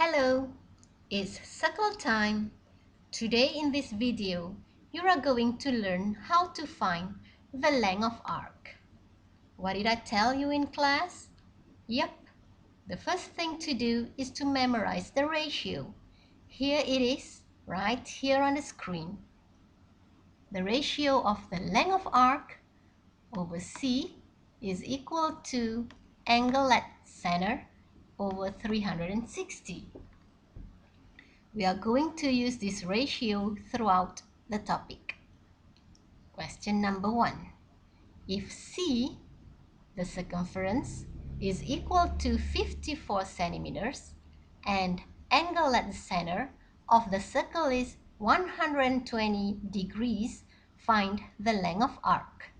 Hello, it's circle time. Today in this video, you are going to learn how to find the length of arc. What did I tell you in class? Yep, the first thing to do is to memorize the ratio. Here it is, right here on the screen. The ratio of the length of arc over C is equal to angle at center over 360. We are going to use this ratio throughout the topic. Question number 1. If C, the circumference, is equal to 54 centimeters and angle at the center of the circle is 120 degrees, find the length of arc.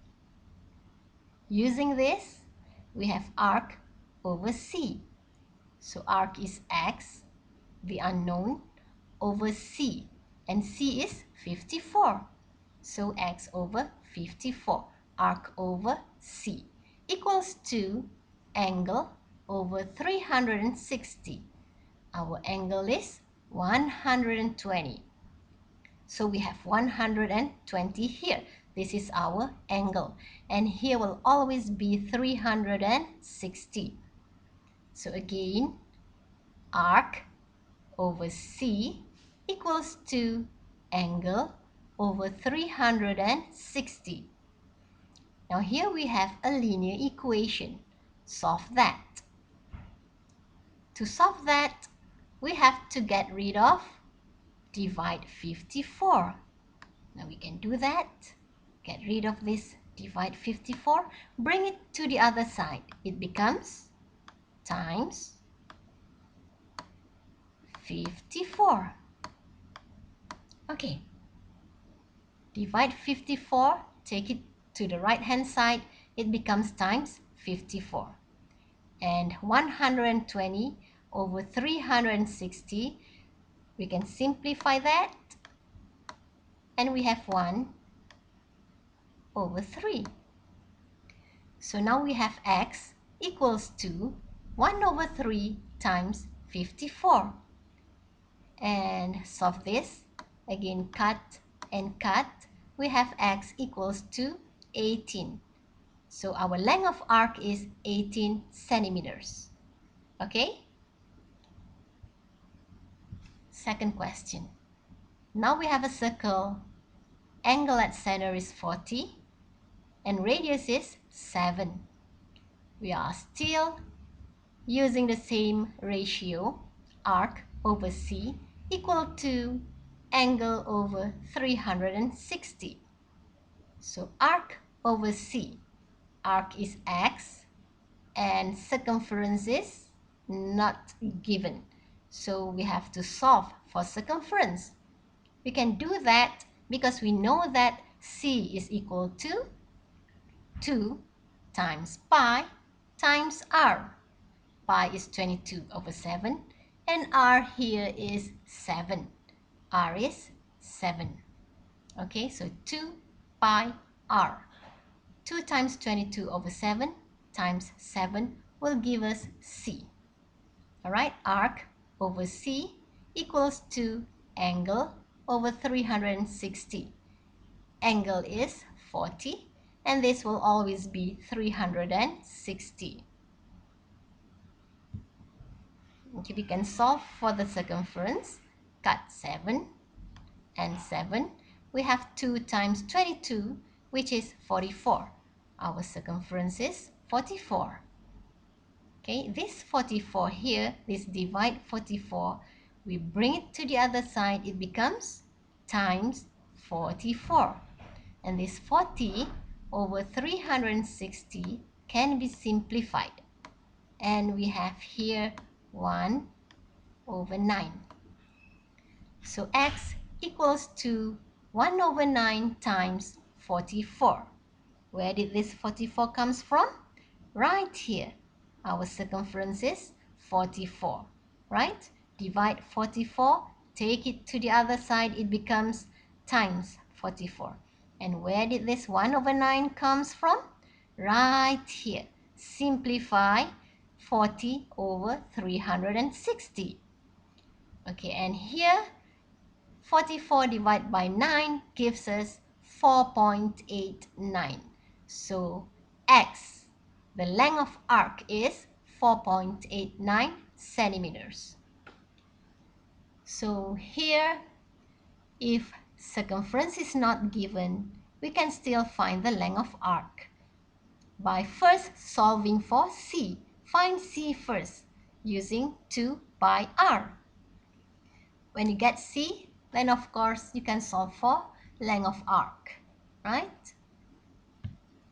Using this, we have arc over C. So arc is x, the unknown, over C, and C is 54. So x over 54, arc over C, equals to angle over 360. Our angle is 120. So we have 120 here. This is our angle. And here will always be 360. So again, arc over C equals to angle over 360. Now here we have a linear equation. Solve that. To solve that, we have to get rid of divide 54. Now we can do that. Get rid of this divide 54. Bring it to the other side. It becomes times 54. Okay. Divide 54, take it to the right hand side, it becomes times 54. And 120 over 360, we can simplify that. And we have 1 over 3. So now we have x equals to 1 over 3 times 54. And solve this. Again, cut and cut. We have x equals to 18. So our length of arc is 18 centimeters. Okay? Second question. Now we have a circle. Angle at center is 40 and radius is 7. We are still using the same ratio, arc over C equal to angle over 360. So arc over C. Arc is x and circumference is not given. So we have to solve for circumference. We can do that because we know that C is equal to 2 times pi times r. Pi is 22 over 7 and r here is 7. R is 7. Okay, so 2 pi r. 2 times 22 over 7 times 7 will give us C. Alright, arc over C equals to angle over 360. Angle is 40 and this will always be 360. Okay, we can solve for the circumference. Cut 7 and 7. We have 2 times 22, which is 44. Our circumference is 44. Okay, this 44 here, this divide 44, we bring it to the other side, it becomes times 44. And this 40 over 360 can be simplified. And we have here 1 over 9. So x equals to 1 over 9 times 44. Where did this 44 comes from? Right here. Our circumference is 44, right? Divide 44, take it to the other side, it becomes times 44. And where did this 1 over 9 comes from? Right here. Simplify 40 over 360. Okay, and here 44 divided by 9 gives us 4.89. So x, the length of arc, is 4.89 centimeters. So here, if circumference is not given, we can still find the length of arc by first solving for C. Find C first using 2 pi r. When you get C, then of course you can solve for length of arc, right?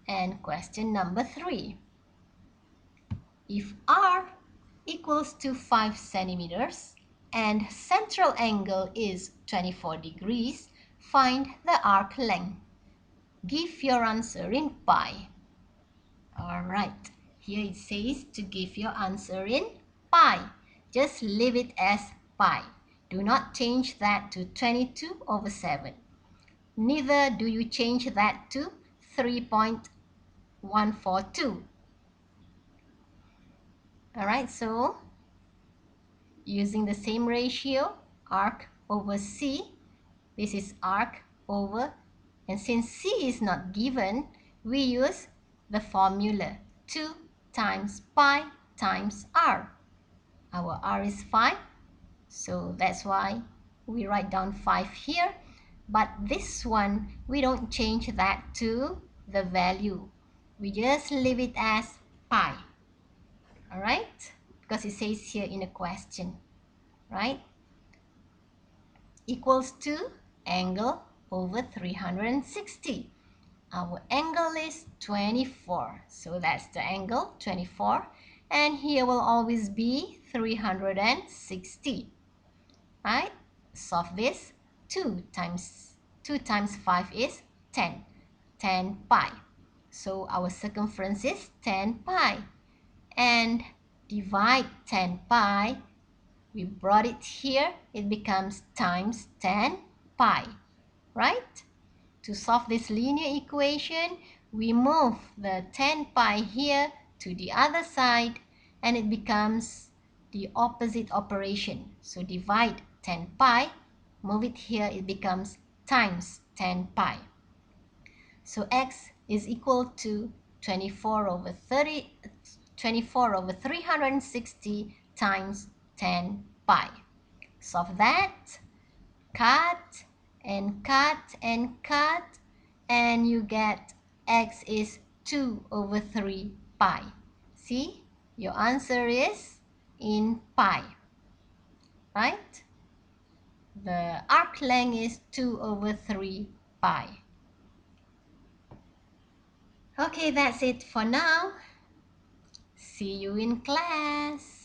And question number 3. If r equals to 5 centimeters and central angle is 24 degrees, find the arc length. Give your answer in pi. Alright, here it says to give your answer in pi. Just leave it as pi. Do not change that to 22/7. Neither do you change that to 3.142. Alright, so using the same ratio, arc over C, this is arc over, and since C is not given, we use the formula 2 times pi times r. Our r is 5, so that's why we write down 5 here. But this one, we don't change that to the value. We just leave it as pi. Alright? Because it says here in the question, right? Equals to angle over 360. Our angle is 24. So that's the angle, 24. And here will always be 360. Right? Solve this. 2 times 5 is 10. 10 pi. So our circumference is 10 pi. And divide 10 pi. We brought it here. It becomes times 10 pi. Right? To solve this linear equation, we move the 10 pi here to the other side and it becomes the opposite operation. So divide 10 pi, move it here, it becomes times 10 pi. So x is equal to 24/360 times 10 pi. Solve that. Cut and cut and cut, and you get x is 2/3 pi. See, your answer is in pi, right? The arc length is 2/3 pi. Okay, that's it for now. See you in class.